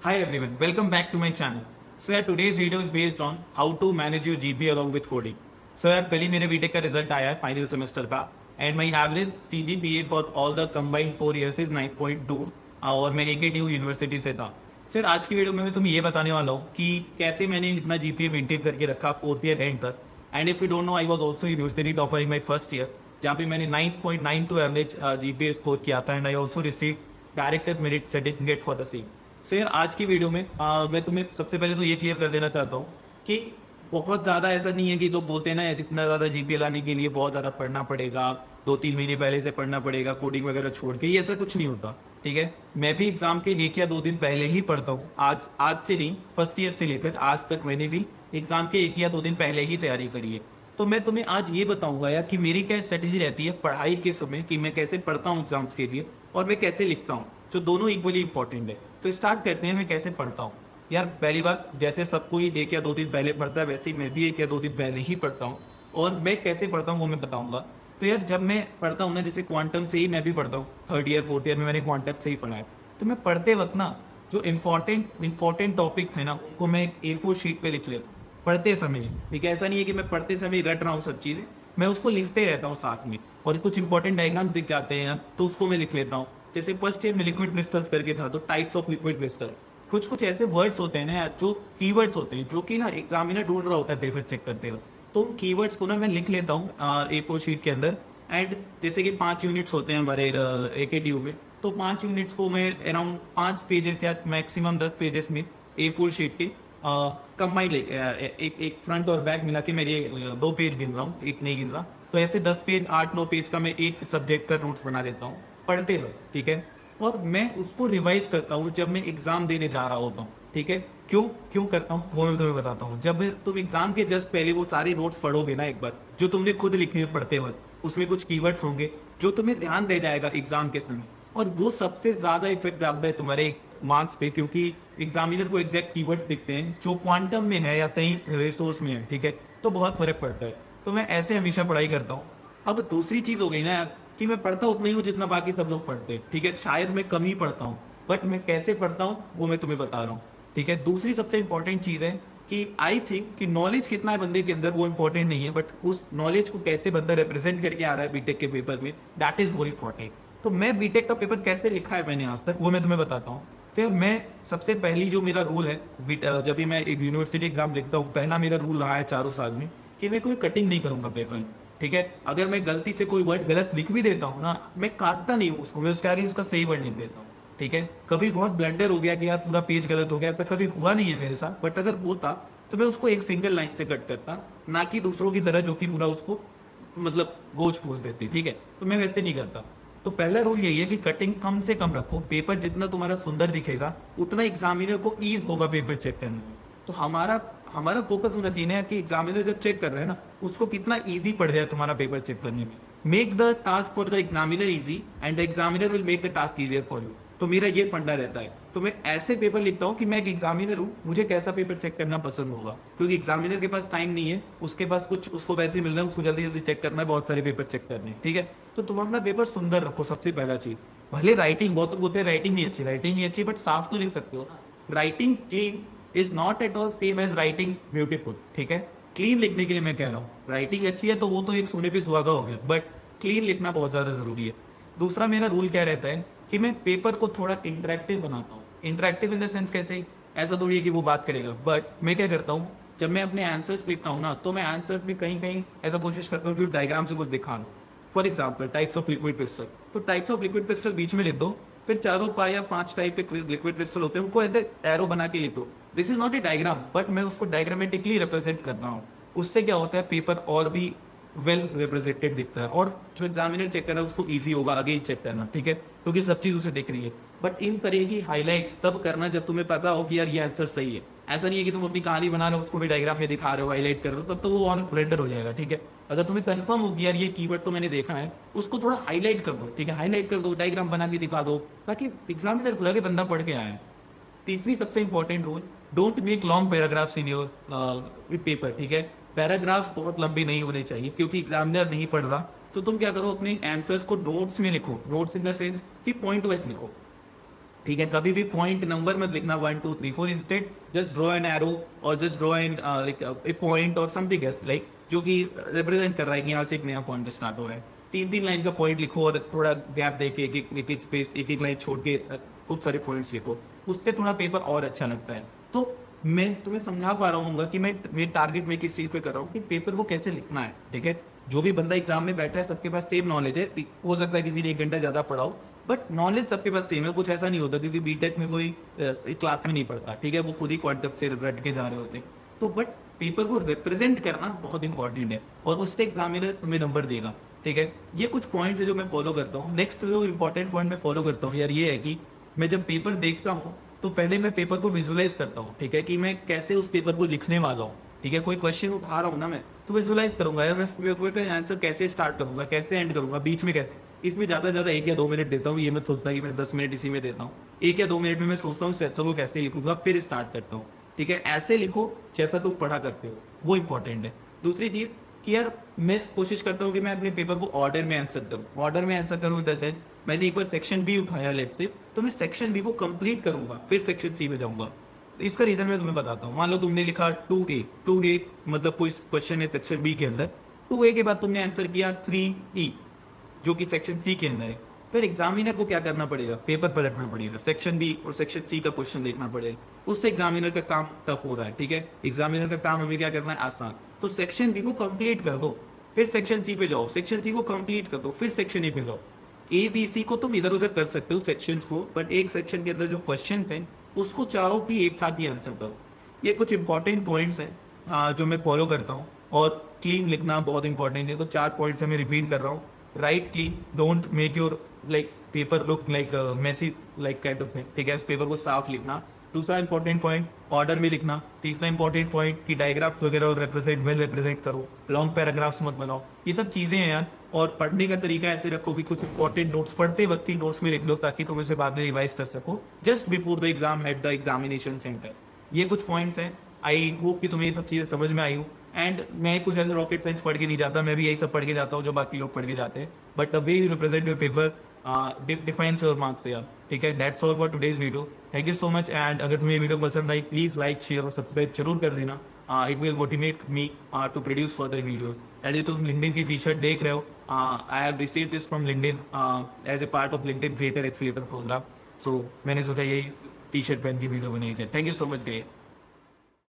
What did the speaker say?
Hi everyone, welcome back to my channel. So यार today's video is based on how to manage your GPA along with coding. So यार कल ही मेरे BTech का result आया है final semester का and my average CGPA for all the combined 4 years is 9.2 और मैं AKTU यूनिवर्सिटी से था. सर आज की वीडियो में मैं तुम्हें ये बताने वाला हूँ कि कैसे मैंने इतना GPA मेंटेन करके रखा 4th ईयर एंड तक. And if you don't know I was also university topper in my first year जहाँ पे मैंने 9.92 एवरेज GPA स्कोर किया था and I also receive director merit certificate for the same. So यार आज की video में मैं तुम्हें सबसे पहले तो ये क्लियर कर देना चाहता हूँ कि बहुत ज़्यादा ऐसा नहीं है कि लोग बोलते हैं ना इतना ज़्यादा GPA लाने के लिए बहुत ज़्यादा पढ़ना पड़ेगा, 2-3 महीने पहले से पढ़ना पड़ेगा कोडिंग वगैरह छोड़ के. ये ऐसा कुछ नहीं होता. ठीक है, मैं भी एग्जाम के 1 या 2 दिन पहले ही पढ़ता हूँ. आज से नहीं, फर्स्ट ईयर से लेकर आज तक मैंने भी एग्जाम के 1 या 2 दिन पहले ही तैयारी करी है. तो मैं तुम्हें आज ये बताऊंगा यार कि मेरी क्या स्ट्रेटेजी रहती है पढ़ाई के समय, कि मैं कैसे पढ़ता हूँ एग्जाम्स के लिए और मैं कैसे लिखता हूँ, जो दोनों इक्वली इंपॉर्टेंट है. तो स्टार्ट करते हैं मैं कैसे पढ़ता हूँ. यार पहली बात, जैसे सब कोई 1 या 2 दिन पहले पढ़ता है वैसे ही मैं भी 1 या 2 दिन पहले ही पढ़ता हूँ. और मैं कैसे पढ़ता हूँ वो मैं बताऊंगा. तो यार जब मैं पढ़ता हूँ ना, जैसे क्वांटम से ही मैं भी पढ़ता हूँ, 3rd ईयर 4th ईयर में मैंने क्वांटम से ही पढ़ा है. तो मैं पढ़ते वक्त ना जो इंपॉर्टेंट टॉपिक्स है ना उनको मैं A4 शीट पे लिख लेता हूँ पढ़ते समय. ठीक है, ऐसा नहीं है कि मैं पढ़ते समय रट रहा हूँ सब चीज़ें, मैं उसको लिखते रहता हूँ साथ में. और कुछ इंपॉर्टेंट डायग्राम दिख जाते हैं तो उसको मैं लिख लेता हूँ. जैसे फर्स्ट ईयर में लिक्विड क्रिस्टल्स करके था, तो टाइप्स ऑफ लिक्विड क्रिस्टल, कुछ ऐसे वर्ड्स होते हैं ना जो कीवर्ड्स होते हैं जो कि ना एग्जामिनर ढूंढ रहा होता है पेपर चेक करते हुए. तो कीवर्ड्स को ना मैं लिख लेता हूँ A4 शीट के अंदर. एंड जैसे कि 5 यूनिट्स होते हैं हमारे AKTU में, तो 5 यूनिट्स को मैं अराउंड 5 पेजेस या मैक्सिमम 10 पेजेस में A4 शीट के कंबाइंड एक फ्रंट और बैक मिला के मैं ये 2 पेज गिन रहा हूँ, एक नहीं गिन रहा. तो ऐसे 10 पेज 8-9 पेज का मैं एक सब्जेक्ट का नोट्स बना लेता हूँ पढ़ते वक्त. ठीक है, और मैं उसको रिवाइज करता हूँ जब मैं एग्जाम देने जा रहा होता हूँ. ठीक है, क्यों करता हूँ वो मैं तुम्हें बताता हूँ. जब तुम एग्जाम के जस्ट पहले वो सारे नोट्स पढ़ोगे ना एक बार, जो तुमने खुद लिखे पढ़ते वक्त, उसमें कुछ कीवर्ड्स होंगे जो तुम्हें ध्यान दे जाएगा एग्जाम के समय. और वो सबसे ज्यादा इफेक्ट डालता है तुम्हारे मार्क्स पे, क्योंकि एग्जामिनर को एग्जैक्ट कीवर्ड्स दिखते हैं जो क्वांटम में है या कहीं रिसोर्स में है. ठीक है, तो बहुत फर्क पड़ता है. तो मैं ऐसे हमेशा पढ़ाई करता हूँ. अब दूसरी चीज हो गई ना यार कि मैं पढ़ता उतना ही हूँ जितना बाकी सब लोग पढ़ते हैं. ठीक है, शायद मैं कम ही पढ़ता हूँ, बट मैं कैसे पढ़ता हूँ वो मैं तुम्हें बता रहा हूँ. ठीक है, दूसरी सबसे इंपॉर्टेंट चीज है कि आई थिंक कि नॉलेज कितना है बंदे के अंदर वो इंपॉर्टेंट नहीं है, बट उस नॉलेज को कैसे बंदा रिप्रेजेंट करके आ रहा है बीटेक के पेपर में, दैट इज मोर इंपॉर्टेंट. तो मैं बीटेक का पेपर कैसे लिखा है मैंने आज तक वो मैं तुम्हें बताता हूँ. तो मैं सबसे पहली जो मेरा रूल है, जब भी मैं एक यूनिवर्सिटी एग्जाम लिखता हूँ, पहला मेरा रूल रहा है चारों साल में कि मैं कोई कटिंग नहीं करूंगा पेपर. ठीक है, अगर मैं गलती से कोई वर्ड गलत लिख भी देता हूँ ना, मैं काटता नहीं हूँ उसको, मैं उसके आगे उसका सही वर्ड लिख देता हूँ. ठीक है, कभी बहुत ब्लंडर हो गया कि यार पूरा पेज गलत हो गया, ऐसा कभी हुआ नहीं है मेरे साथ, बट अगर होता तो मैं उसको एक सिंगल लाइन से कट करता, ना कि दूसरों की तरह जो कि पूरा उसको मतलब गोज पूछ देती. ठीक है, तो मैं वैसे नहीं करता. तो पहला रूल यही है कि कटिंग कम से कम रखो. पेपर जितना तुम्हारा सुंदर दिखेगा उतना एग्जामिनर को ईज होगा पेपर चेक करने में. तो हमारा फोकस होना चाहिए कि एग्जामिनर जब चेक कर रहे हैं ना उसको कितना इजी पड़ जाए तुम्हारा पेपर चेक करने में. Make the task for the examiner easy and the examiner will make the task easier for you. तो मेरा ये फंडा रहता है. तो मैं ऐसे पेपर लिखता हूँ कि मैं एक एग्जामिनर हूँ, मुझे कैसा पेपर चेक करना पसंद होगा, क्योंकि एग्जामिनर के पास टाइम नहीं है, उसके पास कुछ उसको वैसे मिल रहा है, उसको जल्दी जल्दी चेक करना है, बहुत सारे पेपर चेक करने हैं. ठीक है, तो तुम अपना पेपर सुंदर रखो सबसे पहला चीज. भले राइटिंग, बहुत लोग बोलते हैं राइटिंग नहीं अच्छी, बट साफ तो लिख सकते हो. Writing clean is not at all same as writing beautiful. ठीक है, क्लीन लिखने के लिए मैं कह रहा हूँ. राइटिंग अच्छी है तो वो तो एक सोने पे सुहागा हो गया, बट क्लीन लिखना बहुत ज्यादा जरूरी है. दूसरा मेरा रूल क्या रहता है कि मैं पेपर को थोड़ा इंटरेक्टिव बनाता हूँ. इंटरेक्टिव इन द सेंस कैसे, ऐसा थोड़ी है कि वो बात करेगा, बट मैं क्या करता हूँ जब मैं अपने आंसर्स लिखता हूँ ना, तो मैं आंसर्स में कहीं कहीं ऐसा कोशिश करता हूँ कि डायग्राम से कुछ दिखाना. For example types of liquid crystal, तो टाइप्स ऑफ लिक्विड क्रिस्टल बीच में लिख दो, फिर चारों 5 टाइप के लिक्विड क्रिस्टल होते हैं उनको ऐसे एरो बना के लिख दो. This is not a diagram, but मैं उसको डायग्रामेटिकली रिप्रेजेंट कर रहा हूँ. उससे क्या होता है पेपर और भी वेल रिप्रेजेंटेड दिखता है, और जो एग्जामिनर चेक कर रहा है उसको इजी होगा आगे चेक करना. ठीक है, क्योंकि सब चीज उसे दिख रही है. बट इन तरह की हाईलाइट्स तब करना जब तुम्हें पता हो कि यार ये आंसर सही है. ऐसा नहीं है कि तुम अपनी कहानी बना रहे हो उसको भी डायग्राम में दिखा रहे हो, हाईलाइट कर रहे हो, तब तो वो और ब्लेंडर हो जाएगा. ठीक है, अगर तुम्हें कंफर्म होगी यार ये कीवर्ड तो मैंने देखा है, उसको थोड़ा हाईलाइट कर दो. ठीक है, हाईलाइट कर दो, डायग्राम बना के दिखा दो, ताकि एग्जामिनर को लगे बंदा पढ़ के आया है. तीसरी सबसे important rule, don't make long paragraphs in your paper. ठीक है, पैराग्राफ्स बहुत लंबी नहीं होने चाहिए, क्योंकि एग्जामिनर नहीं पढ़ रहा. तो तुम क्या करो, अपने आंसर्स को नोट्स में लिखो. नोट्स इन द सेंस कि पॉइंट वाइज लिखो. ठीक है, कभी भी पॉइंट नंबर मत लिखना 1 2 3 4, instead just draw an arrow और just draw an like a point और समथिंग लाइक जो कि रिप्रेजेंट कर रहा है कि यहाँ से एक नया पॉइंट स्टार्ट हो रहा है। 3 लाइन का पॉइंट लिखो और थोड़ा गैप दे के एक स्पेस एक लाइन छोड़ के खूब सारे पॉइंट्स लिखो, उससे थोड़ा पेपर और अच्छा लगता है। तो मैं तुम्हें समझा पा रहा हूँ कि मैं टारगेट में किस चीज़ पे कर रहा हूँ कि पेपर को कैसे लिखना है। ठीक है, जो भी बंदा एग्जाम में बैठा है सबके पास सेम नॉलेज है, हो सकता है किसी ने 1 घंटा ज़्यादा पढ़ाओ, बट नॉलेज सबके पास सेम है। कुछ ऐसा नहीं होता क्योंकि बीटेक में कोई क्लास में नहीं पढ़ता, ठीक है, वो खुद ही कॉन्सेप्ट से रट के जा रहे होते। तो बट पेपर को रिप्रेजेंट करना बहुत इंपॉर्टेंट है और उससे एग्जामिनर तुम्हें नंबर देगा। ठीक है, ये कुछ पॉइंट्स है जो मैं फॉलो करता हूँ। नेक्स्ट जो इंपॉर्टेंट पॉइंट मैं फॉलो करता हूँ यार, ये है कि मैं जब पेपर देखता हूँ तो पहले मैं पेपर को विजुलाइज करता हूँ। ठीक है, कि मैं कैसे उस पेपर को लिखने वाला हूँ। ठीक है, कोई क्वेश्चन उठा रहा हूँ ना मैं, तो विजुलाइज करूंगा यार मैं पेपर का आंसर कैसे स्टार्ट करूंगा, कैसे एंड करूंगा, बीच में कैसे। इसमें ज़्यादा 1 या 2 मिनट देता हूँ, ये मैं सोचता कि मैं 10 मिनट इसी में देता हूँ। 1 या 2 मिनट में मैं सोचता हूँ स्ट्रेचर को कैसे लिखूंगा, फिर स्टार्ट करता हूँ। ठीक है, ऐसे लिखो जैसा तुम पढ़ा करते हो, वो इंपॉर्टेंट है। दूसरी चीज़ कि यार मैं कोशिश करता हूँ कि मैं अपने पेपर को ऑर्डर में आंसर करूँ। ऑर्डर में आंसर करूँ इन द सेंस, मैंने एक बार सेक्शन बी उठाया लेट्स से, तो मैं सेक्शन बी को कंप्लीट करूंगा, फिर सेक्शन सी में जाऊंगा। इसका रीजन मैं तुम्हें बताता हूँ। मान लो तुमने लिखा 2A मतलब कोई क्वेश्चन है सेक्शन बी के अंदर, 2A के बाद तुमने आंसर किया 3E जो कि सेक्शन सी के अंदर है। फिर एग्जामिनर को क्या करना पड़ेगा, पेपर पलटना पड़ेगा, सेक्शन बी और सेक्शन सी का क्वेश्चन देखना पड़ेगा। उससे एग्जामिनर का काम टफ हो रहा है। ठीक है, एग्जामिनर का काम हमें क्या करना है, आसान। तो सेक्शन बी को कंप्लीट कर दो, फिर सेक्शन सी पे जाओ, सेक्शन सी को कंप्लीट कर दो, फिर सेक्शन ए पे जाओ। ए बी सी को तुम इधर उधर कर सकते हो सेक्शंस को, बट एक सेक्शन के अंदर जो क्वेश्चंस हैं उसको चारों की एक साथ ही आंसर करो। ये कुछ इंपॉर्टेंट पॉइंट्स हैं जो मैं फॉलो करता हूँ। और क्लीन लिखना बहुत इंपॉर्टेंट है, तो 4 पॉइंट्स मैं रिपीट कर रहा हूँ। Write clean, don't make your like paper look like messy like kind of thing. ठीक है, इस पेपर को साफ लिखना। दूसरा इंपॉर्टेंट पॉइंट, ऑर्डर में लिखना। तीसरा इंपॉर्टेंट पॉइंट कि डायग्राफ्स वगैरह रिप्रेजेंट वेल रिप्रेजेंट करो, लॉन्ग पैराग्राफ्स मत बनाओ। ये सब चीजें हैं यार। और पढ़ने का तरीका ऐसे रखो कि कुछ इंपॉर्टेंट नोट्स पढ़ते वक्त ही नोट्स में लिख लो, ताकि तुम इसे बाद में रिवाइज कर सको just before the exam at the examination centre. ये कुछ पॉइंट्स हैं। आई होप कि तुम्हें ये सब चीजें समझ में आई हो। एंड मैं कुछ ऐसे रॉकेट साइंस पढ़ के नहीं जाता, मैं भी यही सब पढ़ के जाता हूँ जो बाकी लोग पढ़ के जाते हैं। But the way you represent your paper defines your marks यार। ठीक है, that's all for today's video. Thank you so much. And अगर तुम्हें वीडियो पसंद आई, प्लीज लाइक शेयर और सब्सक्राइब जरूर कर देना। It will motivate me to produce further video. And ये तुम लिंक्डइन की टी शर्ट देख रहे हो, I have receive this from LinkedIn as a part of LinkedIn creator accelerator programme. So मैंने सोचा यही टी शर्ट पहन की वीडियो बनाई है। Thank you so much guys.